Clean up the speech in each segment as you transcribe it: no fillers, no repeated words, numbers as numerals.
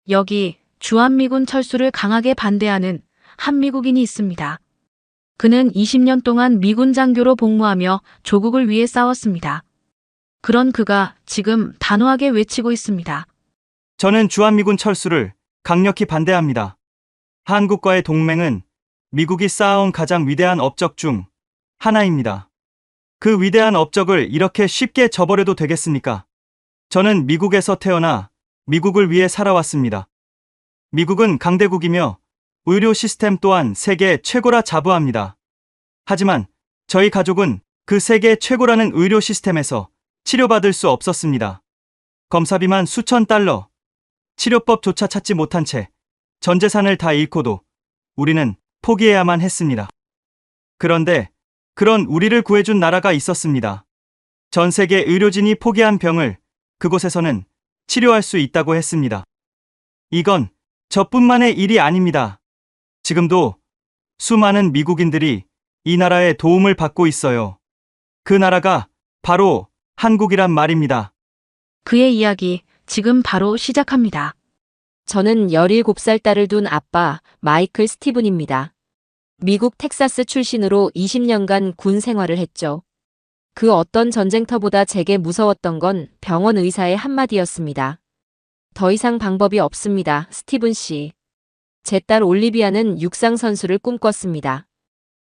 여기 주한미군 철수를 강하게 반대하는 한 미국인이 있습니다. 그는 20년 동안 미군 장교로 복무하며 조국을 위해 싸웠습니다. 그런 그가 지금 단호하게 외치고 있습니다. 저는 주한미군 철수를 강력히 반대합니다. 한국과의 동맹은 미국이 쌓아온 가장 위대한 업적 중 하나입니다. 그 위대한 업적을 이렇게 쉽게 저버려도 되겠습니까? 저는 미국에서 태어나 미국을 위해 살아왔습니다. 미국은 강대국이며 의료 시스템 또한 세계 최고라 자부합니다. 하지만 저희 가족은 그 세계 최고라는 의료 시스템에서 치료받을 수 없었습니다. 검사비만 수천 달러, 치료법조차 찾지 못한 채 전 재산을 다 잃고도 우리는 포기해야만 했습니다. 그런데 그런 우리를 구해준 나라가 있었습니다. 전 세계 의료진이 포기한 병을 그곳에서는 치료할 수 있다고 했습니다. 이건 저뿐만의 일이 아닙니다. 지금도 수많은 미국인들이 이 나라의 도움을 받고 있어요. 그 나라가 바로 한국이란 말입니다. 그의 이야기 지금 바로 시작합니다. 저는 17살 딸을 둔 아빠 마이클 스티븐입니다. 미국 텍사스 출신으로 20년간 군 생활을 했죠. 그 어떤 전쟁터보다 제게 무서웠던 건 병원 의사의 한마디였습니다. 더 이상 방법이 없습니다, 스티븐 씨. 제 딸 올리비아는 육상 선수를 꿈꿨습니다.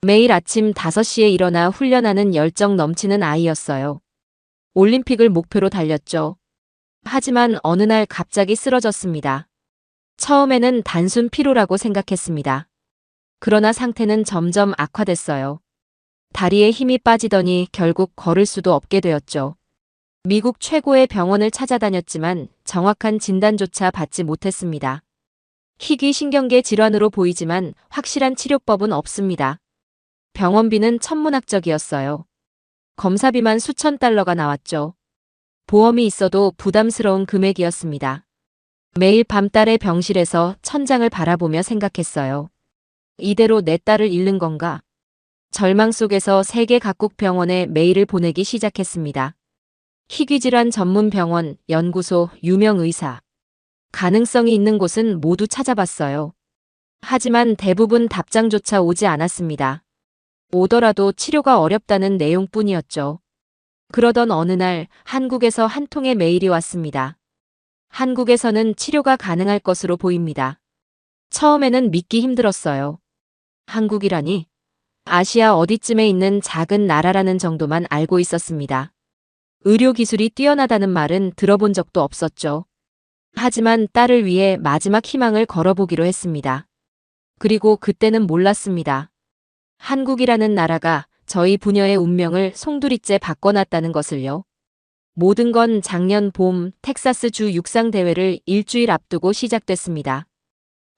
매일 아침 5시에 일어나 훈련하는 열정 넘치는 아이였어요. 올림픽을 목표로 달렸죠. 하지만 어느 날 갑자기 쓰러졌습니다. 처음에는 단순 피로라고 생각했습니다. 그러나 상태는 점점 악화됐어요. 다리에 힘이 빠지더니 결국 걸을 수도 없게 되었죠. 미국 최고의 병원을 찾아다녔지만 정확한 진단조차 받지 못했습니다. 희귀신경계 질환으로 보이지만 확실한 치료법은 없습니다. 병원비는 천문학적이었어요. 검사비만 수천 달러가 나왔죠. 보험이 있어도 부담스러운 금액이었습니다. 매일 밤 딸의 병실에서 천장을 바라보며 생각했어요. 이대로 내 딸을 잃는 건가? 절망 속에서 세계 각국 병원에 메일을 보내기 시작했습니다. 희귀질환 전문 병원, 연구소, 유명 의사. 가능성이 있는 곳은 모두 찾아봤어요. 하지만 대부분 답장조차 오지 않았습니다. 오더라도 치료가 어렵다는 내용뿐이었죠. 그러던 어느 날 한국에서 한 통의 메일이 왔습니다. 한국에서는 치료가 가능할 것으로 보입니다. 처음에는 믿기 힘들었어요. 한국이라니? 아시아 어디쯤에 있는 작은 나라라는 정도만 알고 있었습니다. 의료 기술이 뛰어나다는 말은 들어본 적도 없었죠. 하지만 딸을 위해 마지막 희망을 걸어보기로 했습니다. 그리고 그때는 몰랐습니다. 한국이라는 나라가 저희 부녀의 운명을 송두리째 바꿔놨다는 것을요. 모든 건 작년 봄 텍사스 주 육상 대회를 일주일 앞두고 시작됐습니다.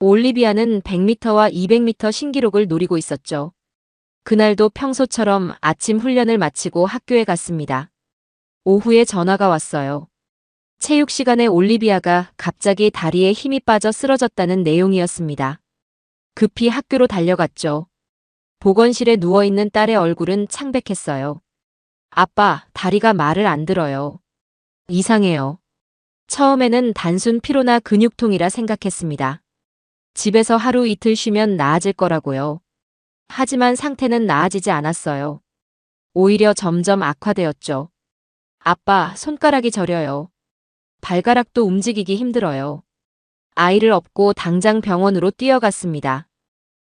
올리비아는 100m와 200m 신기록을 노리고 있었죠. 그날도 평소처럼 아침 훈련을 마치고 학교에 갔습니다. 오후에 전화가 왔어요. 체육 시간에 올리비아가 갑자기 다리에 힘이 빠져 쓰러졌다는 내용이었습니다. 급히 학교로 달려갔죠. 보건실에 누워있는 딸의 얼굴은 창백했어요. 아빠, 다리가 말을 안 들어요. 이상해요. 처음에는 단순 피로나 근육통이라 생각했습니다. 집에서 하루 이틀 쉬면 나아질 거라고요. 하지만 상태는 나아지지 않았어요. 오히려 점점 악화되었죠. 아빠, 손가락이 저려요. 발가락도 움직이기 힘들어요. 아이를 업고 당장 병원으로 뛰어갔습니다.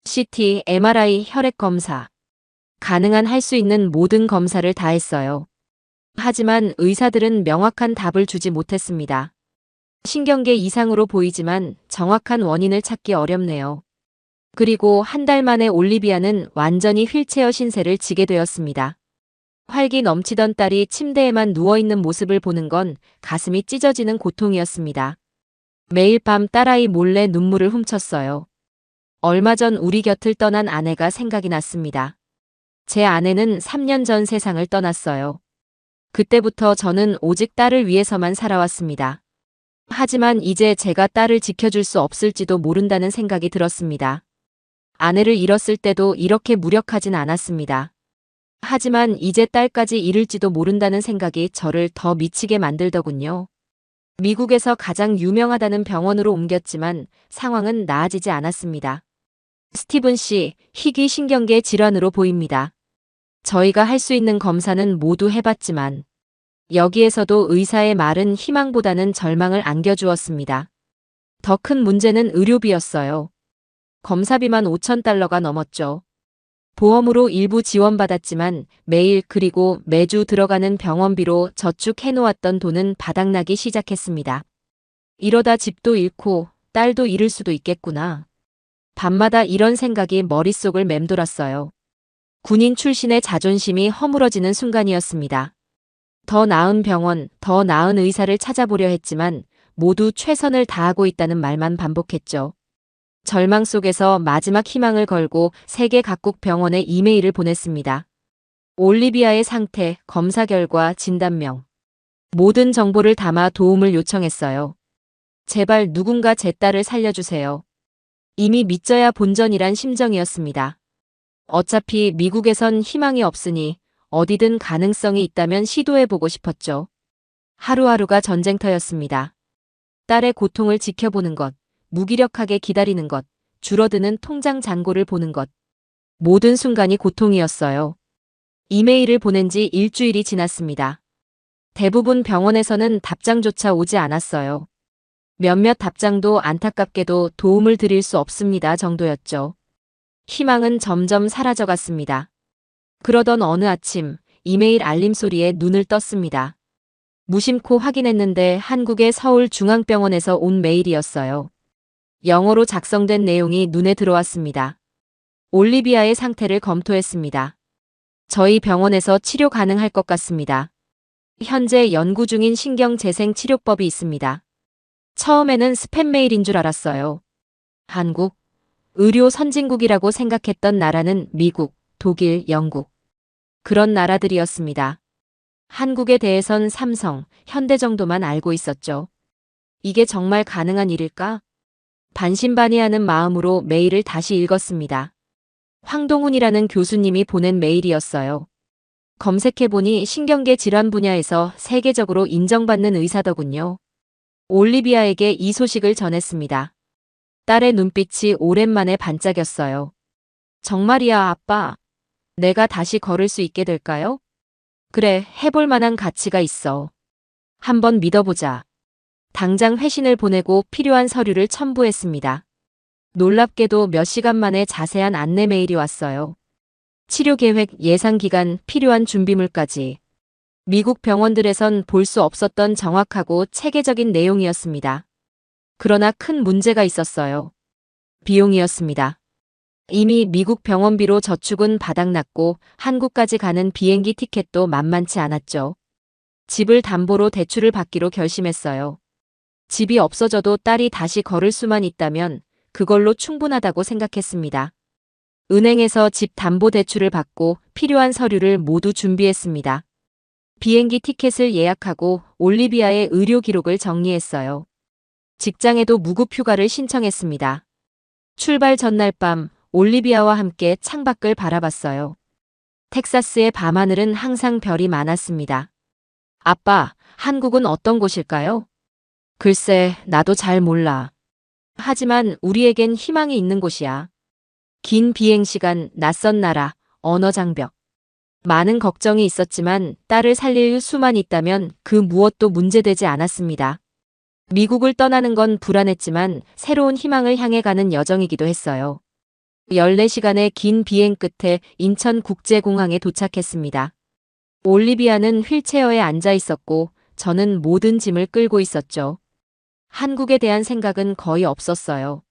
CT, MRI, 혈액 검사. 가능한 할 수 있는 모든 검사를 다 했어요. 하지만 의사들은 명확한 답을 주지 못했습니다. 신경계 이상으로 보이지만 정확한 원인을 찾기 어렵네요. 그리고 한 달 만에 올리비아는 완전히 휠체어 신세를 지게 되었습니다. 활기 넘치던 딸이 침대에만 누워있는 모습을 보는 건 가슴이 찢어지는 고통이었습니다. 매일 밤 딸아이 몰래 눈물을 훔쳤어요. 얼마 전 우리 곁을 떠난 아내가 생각이 났습니다. 제 아내는 3년 전 세상을 떠났어요. 그때부터 저는 오직 딸을 위해서만 살아왔습니다. 하지만 이제 제가 딸을 지켜줄 수 없을지도 모른다는 생각이 들었습니다. 아내를 잃었을 때도 이렇게 무력하진 않았습니다. 하지만 이제 딸까지 잃을지도 모른다는 생각이 저를 더 미치게 만들더군요. 미국에서 가장 유명하다는 병원으로 옮겼지만 상황은 나아지지 않았습니다. 스티븐 씨, 희귀 신경계 질환으로 보입니다. 저희가 할 수 있는 검사는 모두 해봤지만 여기에서도 의사의 말은 희망보다는 절망을 안겨주었습니다. 더 큰 문제는 의료비였어요. 검사비만 $5,000가 넘었죠. 보험으로 일부 지원받았지만 매일 그리고 매주 들어가는 병원비로 저축해놓았던 돈은 바닥나기 시작했습니다. 이러다 집도 잃고 딸도 잃을 수도 있겠구나. 밤마다 이런 생각이 머릿속을 맴돌았어요. 군인 출신의 자존심이 허물어지는 순간이었습니다. 더 나은 병원, 더 나은 의사를 찾아보려 했지만 모두 최선을 다하고 있다는 말만 반복했죠. 절망 속에서 마지막 희망을 걸고 세계 각국 병원에 이메일을 보냈습니다. 올리비아의 상태, 검사 결과, 진단명. 모든 정보를 담아 도움을 요청했어요. 제발 누군가 제 딸을 살려주세요. 이미 믿져야 본전이란 심정이었습니다. 어차피 미국에선 희망이 없으니 어디든 가능성이 있다면 시도해보고 싶었죠. 하루하루가 전쟁터였습니다. 딸의 고통을 지켜보는 것, 무기력하게 기다리는 것, 줄어드는 통장 잔고를 보는 것. 모든 순간이 고통이었어요. 이메일을 보낸 지 일주일이 지났습니다. 대부분 병원에서는 답장조차 오지 않았어요. 몇몇 답장도 안타깝게도 도움을 드릴 수 없습니다 정도였죠. 희망은 점점 사라져갔습니다. 그러던 어느 아침 이메일 알림 소리에 눈을 떴습니다. 무심코 확인했는데 한국의 서울중앙병원에서 온 메일이었어요. 영어로 작성된 내용이 눈에 들어왔습니다. 올리비아의 상태를 검토했습니다. 저희 병원에서 치료 가능할 것 같습니다. 현재 연구 중인 신경재생 치료법이 있습니다. 처음에는 스팸 메일인 줄 알았어요. 한국, 의료 선진국이라고 생각했던 나라는 미국, 독일, 영국. 그런 나라들이었습니다. 한국에 대해선 삼성, 현대 정도만 알고 있었죠. 이게 정말 가능한 일일까? 반신반의하는 마음으로 메일을 다시 읽었습니다. 황동훈이라는 교수님이 보낸 메일이었어요. 검색해보니 신경계 질환 분야에서 세계적으로 인정받는 의사더군요. 올리비아에게 이 소식을 전했습니다. 딸의 눈빛이 오랜만에 반짝였어요. 정말이야, 아빠. 내가 다시 걸을 수 있게 될까요? 그래, 해볼 만한 가치가 있어. 한번 믿어보자. 당장 회신을 보내고 필요한 서류를 첨부했습니다. 놀랍게도 몇 시간 만에 자세한 안내 메일이 왔어요. 치료 계획, 예상 기간, 필요한 준비물까지. 미국 병원들에선 볼 수 없었던 정확하고 체계적인 내용이었습니다. 그러나 큰 문제가 있었어요. 비용이었습니다. 이미 미국 병원비로 저축은 바닥났고 한국까지 가는 비행기 티켓도 만만치 않았죠. 집을 담보로 대출을 받기로 결심했어요. 집이 없어져도 딸이 다시 걸을 수만 있다면 그걸로 충분하다고 생각했습니다. 은행에서 집 담보 대출을 받고 필요한 서류를 모두 준비했습니다. 비행기 티켓을 예약하고 올리비아의 의료 기록을 정리했어요. 직장에도 무급 휴가를 신청했습니다. 출발 전날 밤 올리비아와 함께 창밖을 바라봤어요. 텍사스의 밤하늘은 항상 별이 많았습니다. 아빠, 한국은 어떤 곳일까요? 글쎄, 나도 잘 몰라. 하지만 우리에겐 희망이 있는 곳이야. 긴 비행시간, 낯선 나라, 언어 장벽. 많은 걱정이 있었지만 딸을 살릴 수만 있다면 그 무엇도 문제되지 않았습니다. 미국을 떠나는 건 불안했지만 새로운 희망을 향해 가는 여정이기도 했어요. 14시간의 긴 비행 끝에 인천국제공항에 도착했습니다. 올리비아는 휠체어에 앉아 있었고 저는 모든 짐을 끌고 있었죠. 한국에 대한 생각은 거의 없었어요.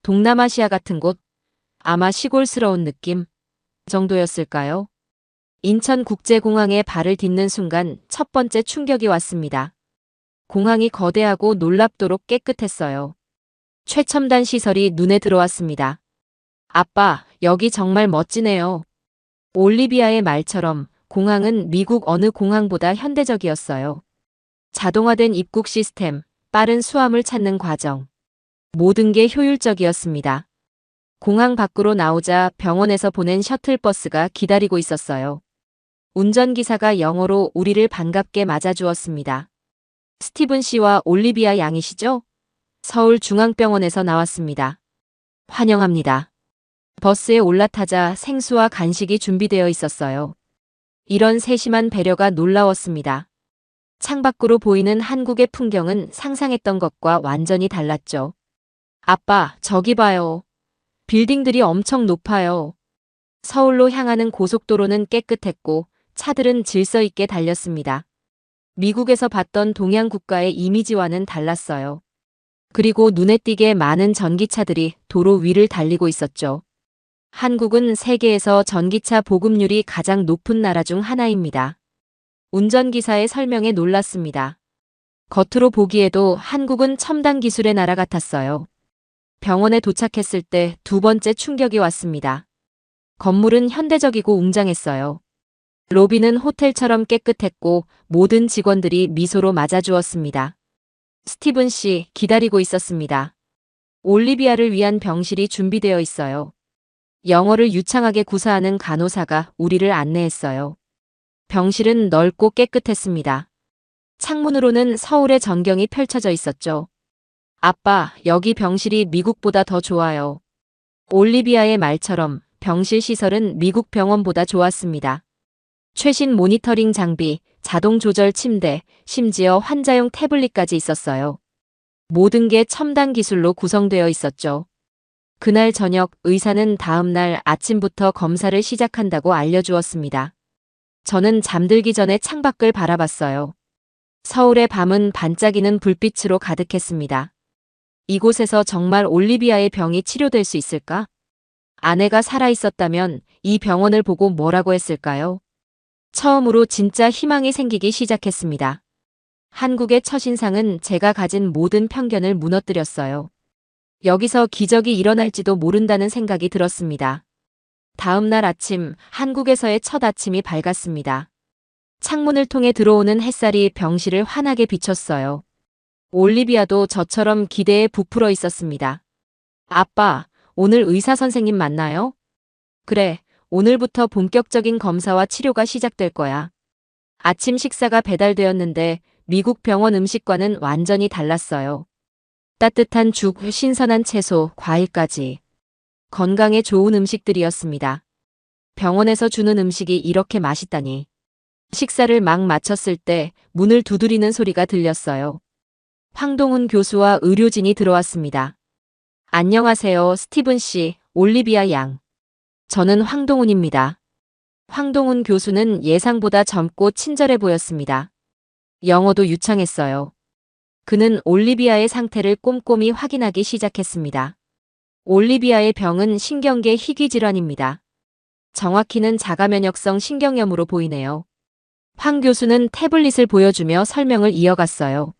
동남아시아 같은 곳, 아마 시골스러운 느낌 정도였을까요? 인천국제공항에 발을 딛는 순간 첫 번째 충격이 왔습니다. 공항이 거대하고 놀랍도록 깨끗했어요. 최첨단 시설이 눈에 들어왔습니다. 아빠, 여기 정말 멋지네요. 올리비아의 말처럼 공항은 미국 어느 공항보다 현대적이었어요. 자동화된 입국 시스템, 빠른 수화물 찾는 과정. 모든 게 효율적이었습니다. 공항 밖으로 나오자 병원에서 보낸 셔틀버스가 기다리고 있었어요. 운전기사가 영어로 우리를 반갑게 맞아주었습니다. 스티븐 씨와 올리비아 양이시죠? 서울중앙병원에서 나왔습니다. 환영합니다. 버스에 올라타자 생수와 간식이 준비되어 있었어요. 이런 세심한 배려가 놀라웠습니다. 창밖으로 보이는 한국의 풍경은 상상했던 것과 완전히 달랐죠. 아빠, 저기 봐요. 빌딩들이 엄청 높아요. 서울로 향하는 고속도로는 깨끗했고 차들은 질서 있게 달렸습니다. 미국에서 봤던 동양 국가의 이미지와는 달랐어요. 그리고 눈에 띄게 많은 전기차들이 도로 위를 달리고 있었죠. 한국은 세계에서 전기차 보급률이 가장 높은 나라 중 하나입니다. 운전기사의 설명에 놀랐습니다. 겉으로 보기에도 한국은 첨단 기술의 나라 같았어요. 병원에 도착했을 때 두 번째 충격이 왔습니다. 건물은 현대적이고 웅장했어요. 로비는 호텔처럼 깨끗했고 모든 직원들이 미소로 맞아주었습니다. 스티븐 씨 기다리고 있었습니다. 올리비아를 위한 병실이 준비되어 있어요. 영어를 유창하게 구사하는 간호사가 우리를 안내했어요. 병실은 넓고 깨끗했습니다. 창문으로는 서울의 전경이 펼쳐져 있었죠. 아빠, 여기 병실이 미국보다 더 좋아요. 올리비아의 말처럼 병실 시설은 미국 병원보다 좋았습니다. 최신 모니터링 장비, 자동 조절 침대, 심지어 환자용 태블릿까지 있었어요. 모든 게 첨단 기술로 구성되어 있었죠. 그날 저녁 의사는 다음 날 아침부터 검사를 시작한다고 알려주었습니다. 저는 잠들기 전에 창밖을 바라봤어요. 서울의 밤은 반짝이는 불빛으로 가득했습니다. 이곳에서 정말 올리비아의 병이 치료될 수 있을까? 아내가 살아있었다면 이 병원을 보고 뭐라고 했을까요? 처음으로 진짜 희망이 생기기 시작했습니다. 한국의 첫인상은 제가 가진 모든 편견을 무너뜨렸어요. 여기서 기적이 일어날지도 모른다는 생각이 들었습니다. 다음 날 아침, 한국에서의 첫 아침이 밝았습니다. 창문을 통해 들어오는 햇살이 병실을 환하게 비췄어요. 올리비아도 저처럼 기대에 부풀어 있었습니다. 아빠, 오늘 의사 선생님 만나요? 그래, 오늘부터 본격적인 검사와 치료가 시작될 거야. 아침 식사가 배달되었는데 미국 병원 음식과는 완전히 달랐어요. 따뜻한 죽, 신선한 채소, 과일까지. 건강에 좋은 음식들이었습니다. 병원에서 주는 음식이 이렇게 맛있다니. 식사를 막 마쳤을 때 문을 두드리는 소리가 들렸어요. 황동훈 교수와 의료진이 들어왔습니다. 안녕하세요, 스티븐 씨, 올리비아 양. 저는 황동훈입니다. 황동훈 교수는 예상보다 젊고 친절해 보였습니다. 영어도 유창했어요. 그는 올리비아의 상태를 꼼꼼히 확인하기 시작했습니다. 올리비아의 병은 신경계 희귀질환입니다. 정확히는 자가면역성 신경염으로 보이네요. 황 교수는 태블릿을 보여주며 설명을 이어갔어요.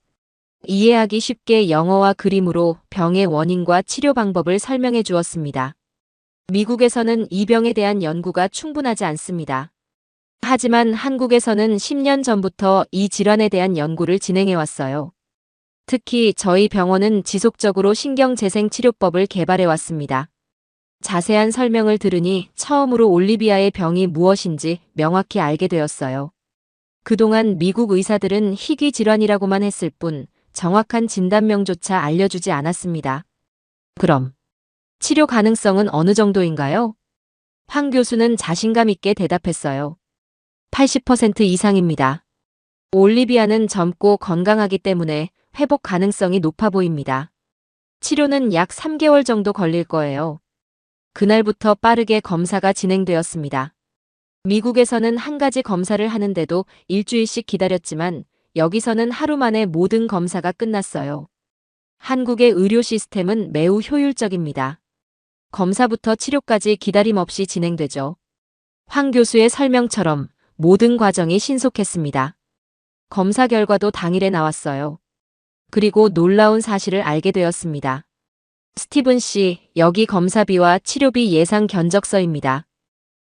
이해하기 쉽게 영어와 그림으로 병의 원인과 치료 방법을 설명해 주었습니다. 미국에서는 이 병에 대한 연구가 충분하지 않습니다. 하지만 한국에서는 10년 전부터 이 질환에 대한 연구를 진행해 왔어요. 특히 저희 병원은 지속적으로 신경재생치료법을 개발해 왔습니다. 자세한 설명을 들으니 처음으로 올리비아의 병이 무엇인지 명확히 알게 되었어요. 그동안 미국 의사들은 희귀 질환이라고만 했을 뿐 정확한 진단명조차 알려주지 않았습니다. 그럼 치료 가능성은 어느 정도인가요? 황 교수는 자신감 있게 대답했어요. 80% 이상입니다. 올리비아는 젊고 건강하기 때문에 회복 가능성이 높아 보입니다. 치료는 약 3개월 정도 걸릴 거예요. 그날부터 빠르게 검사가 진행되었습니다. 미국에서는 한 가지 검사를 하는데도 일주일씩 기다렸지만 여기서는 하루 만에 모든 검사가 끝났어요. 한국의 의료 시스템은 매우 효율적입니다. 검사부터 치료까지 기다림 없이 진행되죠. 황 교수의 설명처럼 모든 과정이 신속했습니다. 검사 결과도 당일에 나왔어요. 그리고 놀라운 사실을 알게 되었습니다. 스티븐 씨, 여기 검사비와 치료비 예상 견적서입니다.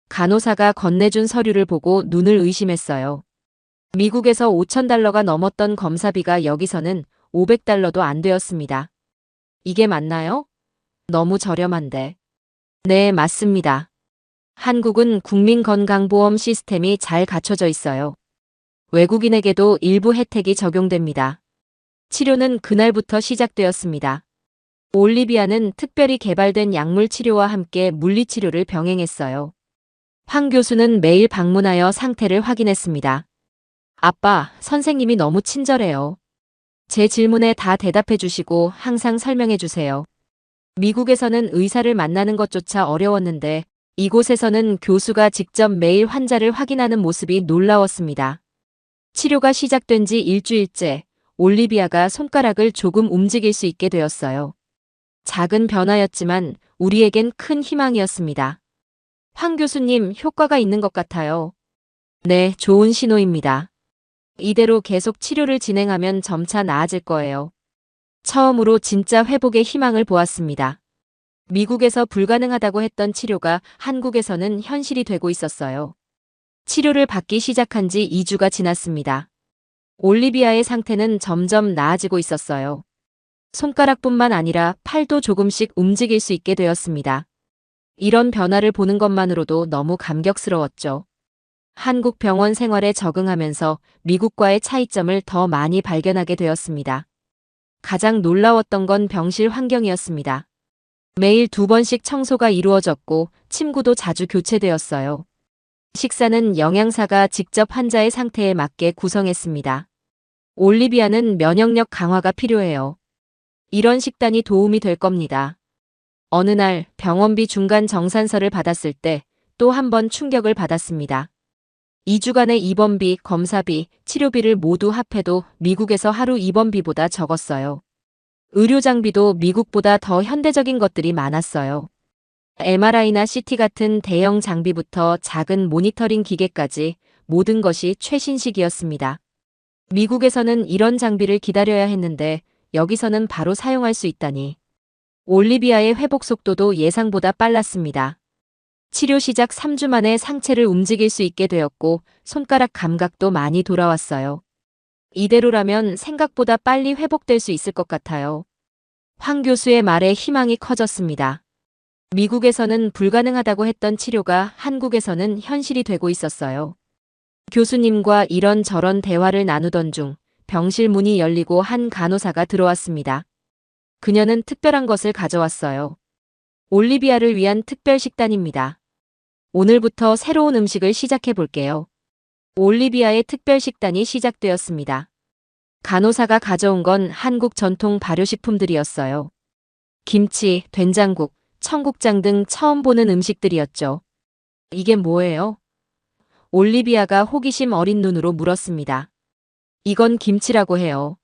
간호사가 건네준 서류를 보고 눈을 의심했어요. 미국에서 $5,000가 넘었던 검사비가 여기서는 $500도 안 되었습니다. 이게 맞나요? 너무 저렴한데. 네, 맞습니다. 한국은 국민건강보험 시스템이 잘 갖춰져 있어요. 외국인에게도 일부 혜택이 적용됩니다. 치료는 그날부터 시작되었습니다. 올리비아는 특별히 개발된 약물 치료와 함께 물리치료를 병행했어요. 황 교수는 매일 방문하여 상태를 확인했습니다. 아빠, 선생님이 너무 친절해요. 제 질문에 다 대답해 주시고 항상 설명해 주세요. 미국에서는 의사를 만나는 것조차 어려웠는데 이곳에서는 교수가 직접 매일 환자를 확인하는 모습이 놀라웠습니다. 치료가 시작된 지 일주일째, 올리비아가 손가락을 조금 움직일 수 있게 되었어요. 작은 변화였지만 우리에겐 큰 희망이었습니다. 황 교수님, 효과가 있는 것 같아요. 네, 좋은 신호입니다. 이대로 계속 치료를 진행하면 점차 나아질 거예요. 처음으로 진짜 회복의 희망을 보았습니다. 미국에서 불가능하다고 했던 치료가 한국에서는 현실이 되고 있었어요. 치료를 받기 시작한 지 2주가 지났습니다. 올리비아의 상태는 점점 나아지고 있었어요. 손가락뿐만 아니라 팔도 조금씩 움직일 수 있게 되었습니다. 이런 변화를 보는 것만으로도 너무 감격스러웠죠. 한국 병원 생활에 적응하면서 미국과의 차이점을 더 많이 발견하게 되었습니다. 가장 놀라웠던 건 병실 환경이었습니다. 매일 2번씩 청소가 이루어졌고 침구도 자주 교체되었어요. 식사는 영양사가 직접 환자의 상태에 맞게 구성했습니다. 올리비아는 면역력 강화가 필요해요. 이런 식단이 도움이 될 겁니다. 어느 날 병원비 중간 정산서를 받았을 때 또 한 번 충격을 받았습니다. 2주간의 입원비, 검사비, 치료비를 모두 합해도 미국에서 하루 입원비보다 적었어요. 의료 장비도 미국보다 더 현대적인 것들이 많았어요. MRI나 CT 같은 대형 장비부터 작은 모니터링 기계까지 모든 것이 최신식이었습니다. 미국에서는 이런 장비를 기다려야 했는데 여기서는 바로 사용할 수 있다니. 올리비아의 회복 속도도 예상보다 빨랐습니다. 치료 시작 3주 만에 상체를 움직일 수 있게 되었고 손가락 감각도 많이 돌아왔어요. 이대로라면 생각보다 빨리 회복될 수 있을 것 같아요. 황 교수의 말에 희망이 커졌습니다. 미국에서는 불가능하다고 했던 치료가 한국에서는 현실이 되고 있었어요. 교수님과 이런저런 대화를 나누던 중 병실 문이 열리고 한 간호사가 들어왔습니다. 그녀는 특별한 것을 가져왔어요. 올리비아를 위한 특별 식단입니다. 오늘부터 새로운 음식을 시작해 볼게요. 올리비아의 특별 식단이 시작되었습니다. 간호사가 가져온 건 한국 전통 발효식품들이었어요. 김치, 된장국, 청국장 등 처음 보는 음식들이었죠. 이게 뭐예요? 올리비아가 호기심 어린 눈으로 물었습니다. 이건 김치라고 해요.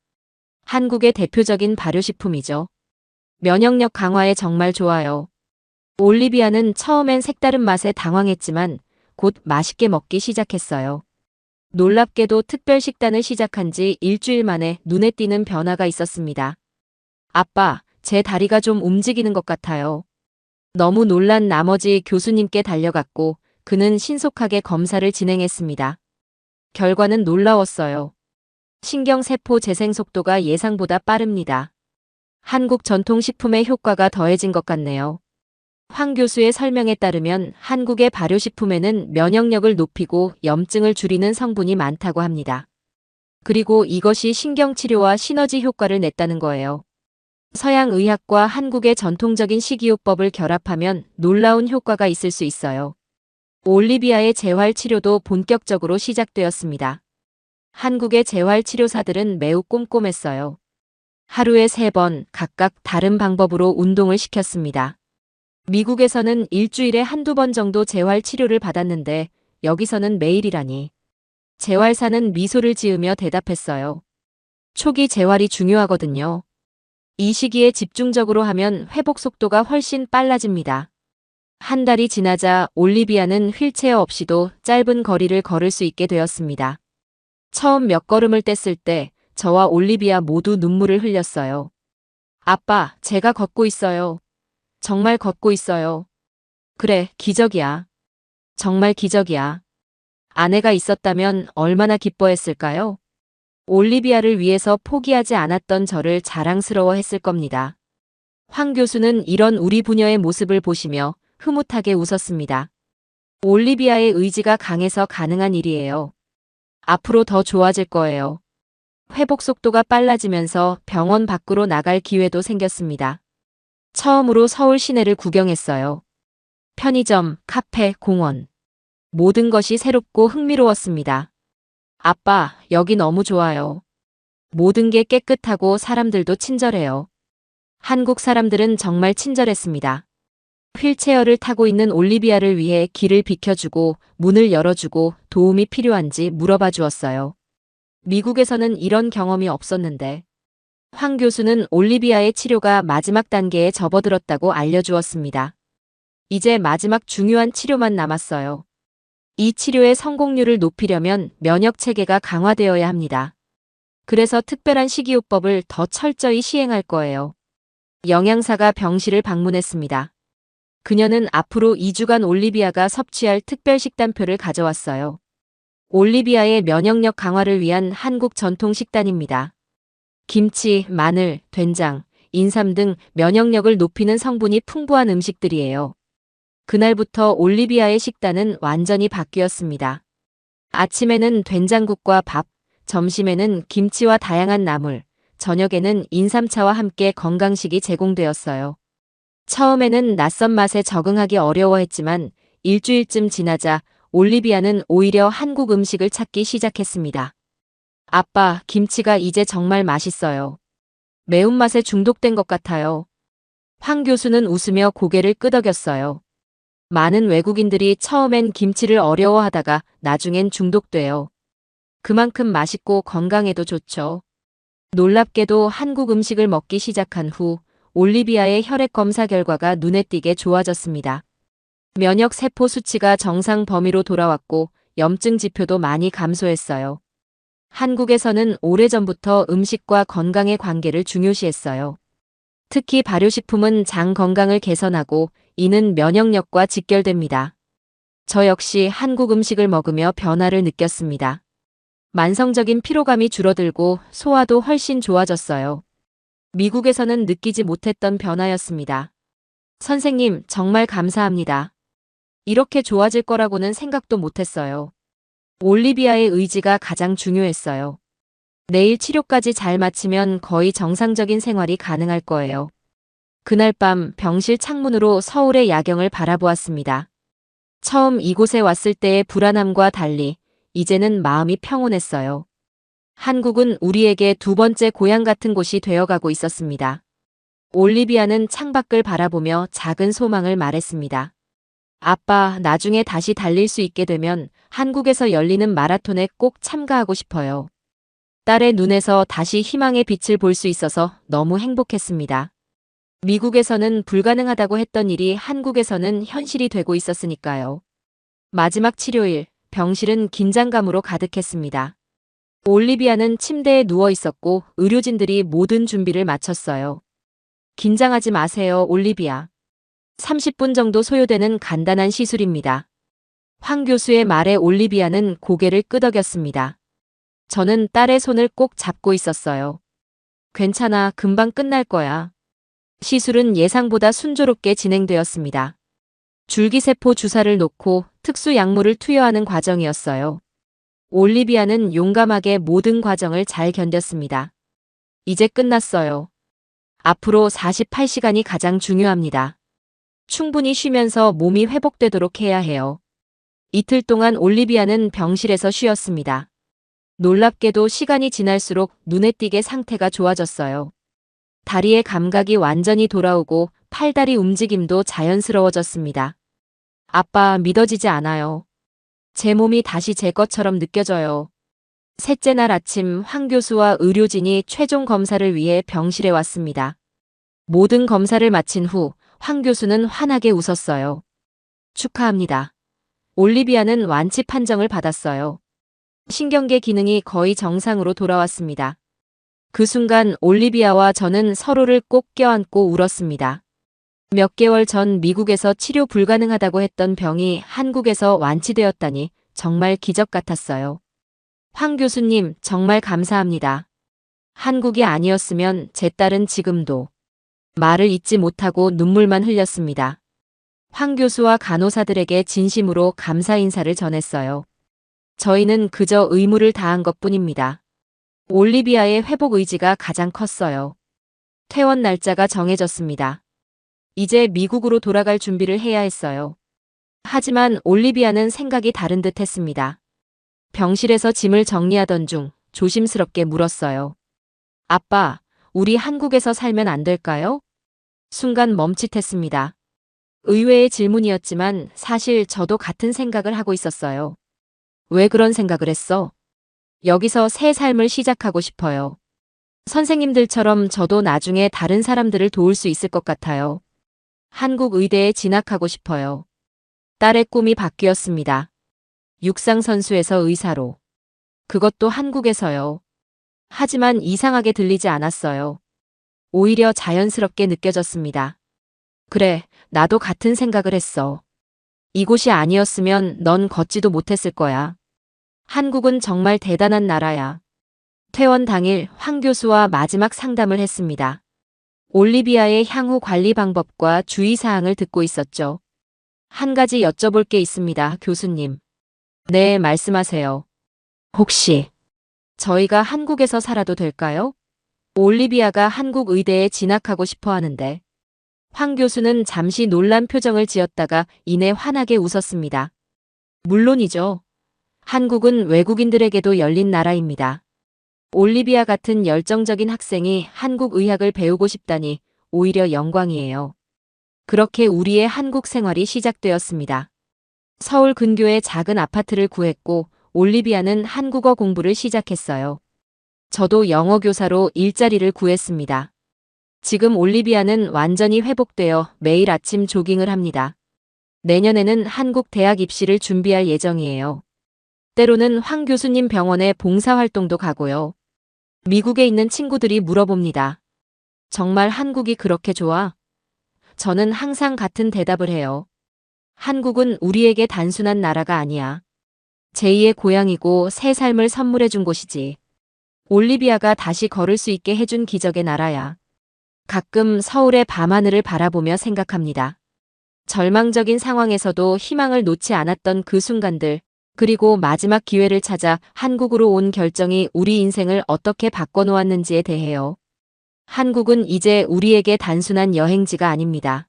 한국의 대표적인 발효식품이죠. 면역력 강화에 정말 좋아요. 올리비아는 처음엔 색다른 맛에 당황했지만 곧 맛있게 먹기 시작했어요. 놀랍게도 특별 식단을 시작한 지 일주일 만에 눈에 띄는 변화가 있었습니다. 아빠, 제 다리가 좀 움직이는 것 같아요. 너무 놀란 나머지 교수님께 달려갔고 그는 신속하게 검사를 진행했습니다. 결과는 놀라웠어요. 신경세포 재생 속도가 예상보다 빠릅니다. 한국 전통식품의 효과가 더해진 것 같네요. 황 교수의 설명에 따르면 한국의 발효식품에는 면역력을 높이고 염증을 줄이는 성분이 많다고 합니다. 그리고 이것이 신경치료와 시너지 효과를 냈다는 거예요. 서양 의학과 한국의 전통적인 식이요법을 결합하면 놀라운 효과가 있을 수 있어요. 올리비아의 재활치료도 본격적으로 시작되었습니다. 한국의 재활치료사들은 매우 꼼꼼했어요. 하루에 3번 각각 다른 방법으로 운동을 시켰습니다. 미국에서는 일주일에 1~2번 정도 재활치료를 받았는데 여기서는 매일이라니. 재활사는 미소를 지으며 대답했어요. 초기 재활이 중요하거든요. 이 시기에 집중적으로 하면 회복 속도가 훨씬 빨라집니다. 한 달이 지나자 올리비아는 휠체어 없이도 짧은 거리를 걸을 수 있게 되었습니다. 처음 몇 걸음을 뗐을 때 저와 올리비아 모두 눈물을 흘렸어요. 아빠, 제가 걷고 있어요. 정말 걷고 있어요. 그래, 기적이야. 정말 기적이야. 아내가 있었다면 얼마나 기뻐했을까요? 올리비아를 위해서 포기하지 않았던 저를 자랑스러워했을 겁니다. 황 교수는 이런 우리 부녀의 모습을 보시며 흐뭇하게 웃었습니다. 올리비아의 의지가 강해서 가능한 일이에요. 앞으로 더 좋아질 거예요. 회복 속도가 빨라지면서 병원 밖으로 나갈 기회도 생겼습니다. 처음으로 서울 시내를 구경했어요. 편의점, 카페, 공원. 모든 것이 새롭고 흥미로웠습니다. 아빠, 여기 너무 좋아요. 모든 게 깨끗하고 사람들도 친절해요. 한국 사람들은 정말 친절했습니다. 휠체어를 타고 있는 올리비아를 위해 길을 비켜주고 문을 열어주고 도움이 필요한지 물어봐 주었어요. 미국에서는 이런 경험이 없었는데 황 교수는 올리비아의 치료가 마지막 단계에 접어들었다고 알려주었습니다. 이제 마지막 중요한 치료만 남았어요. 이 치료의 성공률을 높이려면 면역 체계가 강화되어야 합니다. 그래서 특별한 식이요법을 더 철저히 시행할 거예요. 영양사가 병실을 방문했습니다. 그녀는 앞으로 2주간 올리비아가 섭취할 특별 식단표를 가져왔어요. 올리비아의 면역력 강화를 위한 한국 전통 식단입니다. 김치, 마늘, 된장, 인삼 등 면역력을 높이는 성분이 풍부한 음식들이에요. 그날부터 올리비아의 식단은 완전히 바뀌었습니다. 아침에는 된장국과 밥, 점심에는 김치와 다양한 나물, 저녁에는 인삼차와 함께 건강식이 제공되었어요. 처음에는 낯선 맛에 적응하기 어려워했지만 일주일쯤 지나자 올리비아는 오히려 한국 음식을 찾기 시작했습니다. 아빠, 김치가 이제 정말 맛있어요. 매운맛에 중독된 것 같아요. 황 교수는 웃으며 고개를 끄덕였어요. 많은 외국인들이 처음엔 김치를 어려워하다가 나중엔 중독돼요. 그만큼 맛있고 건강에도 좋죠. 놀랍게도 한국 음식을 먹기 시작한 후 올리비아의 혈액 검사 결과가 눈에 띄게 좋아졌습니다. 면역 세포 수치가 정상 범위로 돌아왔고 염증 지표도 많이 감소했어요. 한국에서는 오래전부터 음식과 건강의 관계를 중요시했어요. 특히 발효식품은 장 건강을 개선하고 이는 면역력과 직결됩니다. 저 역시 한국 음식을 먹으며 변화를 느꼈습니다. 만성적인 피로감이 줄어들고 소화도 훨씬 좋아졌어요. 미국에서는 느끼지 못했던 변화였습니다. 선생님, 정말 감사합니다. 이렇게 좋아질 거라고는 생각도 못했어요. 올리비아의 의지가 가장 중요했어요. 내일 치료까지 잘 마치면 거의 정상적인 생활이 가능할 거예요. 그날 밤 병실 창문으로 서울의 야경을 바라보았습니다. 처음 이곳에 왔을 때의 불안함과 달리 이제는 마음이 평온했어요. 한국은 우리에게 두 번째 고향 같은 곳이 되어가고 있었습니다. 올리비아는 창밖을 바라보며 작은 소망을 말했습니다. 아빠, 나중에 다시 달릴 수 있게 되면 한국에서 열리는 마라톤에 꼭 참가하고 싶어요. 딸의 눈에서 다시 희망의 빛을 볼 수 있어서 너무 행복했습니다. 미국에서는 불가능하다고 했던 일이 한국에서는 현실이 되고 있었으니까요. 마지막 치료일, 병실은 긴장감으로 가득했습니다. 올리비아는 침대에 누워 있었고 의료진들이 모든 준비를 마쳤어요. 긴장하지 마세요, 올리비아. 30분 정도 소요되는 간단한 시술입니다. 황 교수의 말에 올리비아는 고개를 끄덕였습니다. 저는 딸의 손을 꼭 잡고 있었어요. 괜찮아, 금방 끝날 거야. 시술은 예상보다 순조롭게 진행되었습니다. 줄기세포 주사를 놓고 특수 약물을 투여하는 과정이었어요. 올리비아는 용감하게 모든 과정을 잘 견뎠습니다. 이제 끝났어요. 앞으로 48시간이 가장 중요합니다. 충분히 쉬면서 몸이 회복되도록 해야 해요. 이틀 동안 올리비아는 병실에서 쉬었습니다. 놀랍게도 시간이 지날수록 눈에 띄게 상태가 좋아졌어요. 다리의 감각이 완전히 돌아오고 팔다리 움직임도 자연스러워졌습니다. 아빠, 믿어지지 않아요. 제 몸이 다시 제 것처럼 느껴져요. 셋째 날 아침 황 교수와 의료진이 최종 검사를 위해 병실에 왔습니다. 모든 검사를 마친 후 황 교수는 환하게 웃었어요. 축하합니다. 올리비아는 완치 판정을 받았어요. 신경계 기능이 거의 정상으로 돌아왔습니다. 그 순간 올리비아와 저는 서로를 꼭 껴안고 울었습니다. 몇 개월 전 미국에서 치료 불가능하다고 했던 병이 한국에서 완치되었다니 정말 기적 같았어요. 황 교수님, 정말 감사합니다. 한국이 아니었으면 제 딸은 지금도 말을 잇지 못하고 눈물만 흘렸습니다. 황 교수와 간호사들에게 진심으로 감사 인사를 전했어요. 저희는 그저 의무를 다한 것뿐입니다. 올리비아의 회복 의지가 가장 컸어요. 퇴원 날짜가 정해졌습니다. 이제 미국으로 돌아갈 준비를 해야 했어요. 하지만 올리비아는 생각이 다른 듯 했습니다. 병실에서 짐을 정리하던 중 조심스럽게 물었어요. 아빠, 우리 한국에서 살면 안 될까요? 순간 멈칫했습니다. 의외의 질문이었지만 사실 저도 같은 생각을 하고 있었어요. 왜 그런 생각을 했어? 여기서 새 삶을 시작하고 싶어요. 선생님들처럼 저도 나중에 다른 사람들을 도울 수 있을 것 같아요. 한국 의대에 진학하고 싶어요. 딸의 꿈이 바뀌었습니다. 육상 선수에서 의사로. 그것도 한국에서요. 하지만 이상하게 들리지 않았어요. 오히려 자연스럽게 느껴졌습니다. 그래, 나도 같은 생각을 했어. 이곳이 아니었으면 넌 걷지도 못했을 거야. 한국은 정말 대단한 나라야. 퇴원 당일 황 교수와 마지막 상담을 했습니다. 올리비아의 향후 관리 방법과 주의사항을 듣고 있었죠. 한 가지 여쭤볼 게 있습니다, 교수님. 네, 말씀하세요. 혹시 저희가 한국에서 살아도 될까요? 올리비아가 한국 의대에 진학하고 싶어 하는데. 황 교수는 잠시 놀란 표정을 지었다가 이내 환하게 웃었습니다. 물론이죠. 한국은 외국인들에게도 열린 나라입니다. 올리비아 같은 열정적인 학생이 한국 의학을 배우고 싶다니 오히려 영광이에요. 그렇게 우리의 한국 생활이 시작되었습니다. 서울 근교의 작은 아파트를 구했고 올리비아는 한국어 공부를 시작했어요. 저도 영어 교사로 일자리를 구했습니다. 지금 올리비아는 완전히 회복되어 매일 아침 조깅을 합니다. 내년에는 한국 대학 입시를 준비할 예정이에요. 때로는 황 교수님 병원에 봉사활동도 가고요. 미국에 있는 친구들이 물어봅니다. 정말 한국이 그렇게 좋아? 저는 항상 같은 대답을 해요. 한국은 우리에게 단순한 나라가 아니야. 제2의 고향이고 새 삶을 선물해 준 곳이지. 올리비아가 다시 걸을 수 있게 해준 기적의 나라야. 가끔 서울의 밤하늘을 바라보며 생각합니다. 절망적인 상황에서도 희망을 놓지 않았던 그 순간들, 그리고 마지막 기회를 찾아 한국으로 온 결정이 우리 인생을 어떻게 바꿔놓았는지에 대해요. 한국은 이제 우리에게 단순한 여행지가 아닙니다.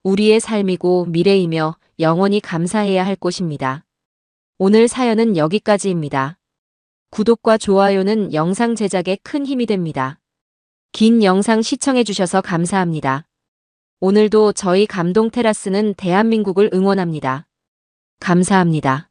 우리의 삶이고 미래이며 영원히 감사해야 할 곳입니다. 오늘 사연은 여기까지입니다. 구독과 좋아요는 영상 제작에 큰 힘이 됩니다. 긴 영상 시청해주셔서 감사합니다. 오늘도 저희 감동 테라스는 대한민국을 응원합니다. 감사합니다.